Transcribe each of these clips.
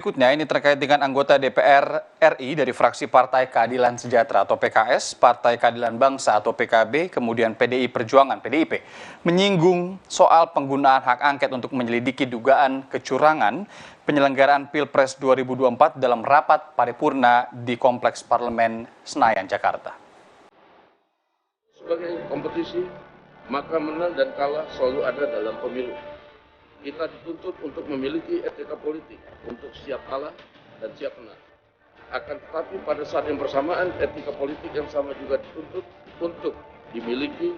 Berikutnya ini terkait dengan anggota DPR RI dari fraksi Partai Keadilan Sejahtera atau PKS, Partai Keadilan Bangsa atau PKB, kemudian PDI Perjuangan PDIP, menyinggung soal penggunaan hak angket untuk menyelidiki dugaan kecurangan penyelenggaraan Pilpres 2024 dalam rapat paripurna di Kompleks Parlemen Senayan, Jakarta. Sebagai kompetisi, maka menang dan kalah selalu ada dalam pemilu. Kita dituntut untuk memiliki etika politik, untuk siap kalah dan siap menang. Akan tetapi pada saat yang bersamaan, etika politik yang sama juga dituntut untuk dimiliki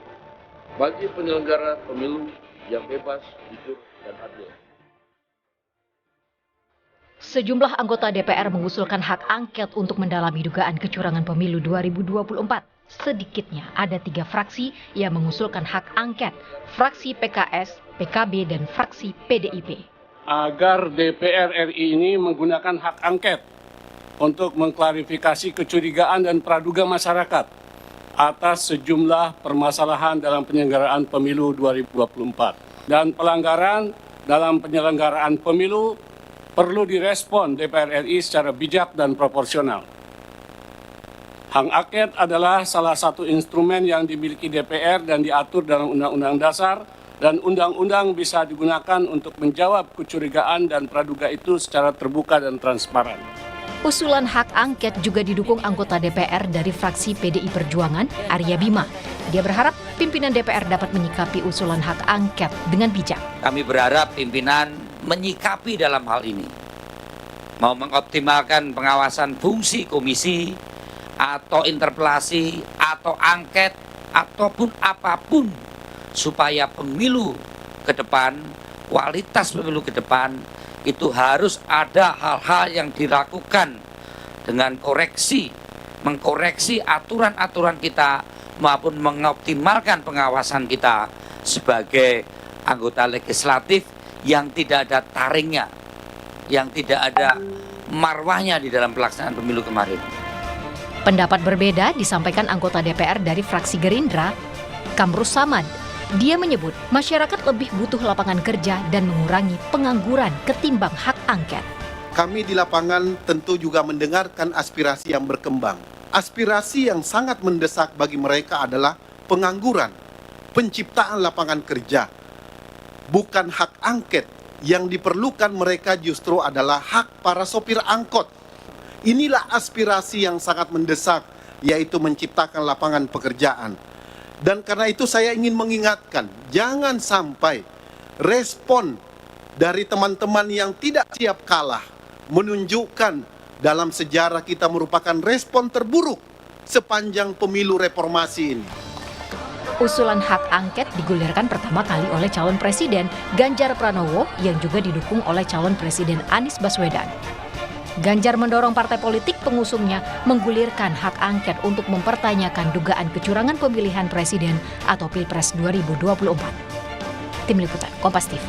bagi penyelenggara pemilu yang bebas, jujur, dan adil. Sejumlah anggota DPR mengusulkan hak angket untuk mendalami dugaan kecurangan pemilu 2024. Sedikitnya ada 3 fraksi yang mengusulkan hak angket, fraksi PKS, PKB, dan fraksi PDIP. Agar DPR RI ini menggunakan hak angket untuk mengklarifikasi kecurigaan dan praduga masyarakat atas sejumlah permasalahan dalam penyelenggaraan pemilu 2024. Dan pelanggaran dalam penyelenggaraan pemilu perlu direspon DPR RI secara bijak dan proporsional. Hak angket adalah salah satu instrumen yang dimiliki DPR dan diatur dalam Undang-Undang Dasar, dan undang-undang bisa digunakan untuk menjawab kecurigaan dan praduga itu secara terbuka dan transparan. Usulan hak angket juga didukung anggota DPR dari fraksi PDI Perjuangan, Arya Bima. Dia berharap pimpinan DPR dapat menyikapi usulan hak angket dengan bijak. Kami berharap pimpinan menyikapi dalam hal ini, mau mengoptimalkan pengawasan fungsi komisi, atau interpelasi, atau angket, ataupun apapun, supaya pemilu ke depan, kualitas pemilu ke depan, itu harus ada hal-hal yang dilakukan dengan koreksi, mengkoreksi aturan-aturan kita, maupun mengoptimalkan pengawasan kita sebagai anggota legislatif yang tidak ada taringnya, yang tidak ada marwahnya di dalam pelaksanaan pemilu kemarin. Pendapat berbeda disampaikan anggota DPR dari fraksi Gerindra, Kamrus Samad. Dia menyebut masyarakat lebih butuh lapangan kerja dan mengurangi pengangguran ketimbang hak angket. Kami di lapangan tentu juga mendengarkan aspirasi yang berkembang. Aspirasi yang sangat mendesak bagi mereka adalah pengangguran, penciptaan lapangan kerja. Bukan hak angket, yang diperlukan mereka justru adalah hak para sopir angkot. Inilah aspirasi yang sangat mendesak, yaitu menciptakan lapangan pekerjaan. Dan karena itu saya ingin mengingatkan, jangan sampai respon dari teman-teman yang tidak siap kalah menunjukkan dalam sejarah kita merupakan respon terburuk sepanjang pemilu reformasi ini. Usulan hak angket digulirkan pertama kali oleh calon presiden Ganjar Pranowo yang juga didukung oleh calon presiden Anies Baswedan. Ganjar mendorong partai politik pengusungnya menggulirkan hak angket untuk mempertanyakan dugaan kecurangan pemilihan presiden atau Pilpres 2024. Tim Liputan Kompas TV.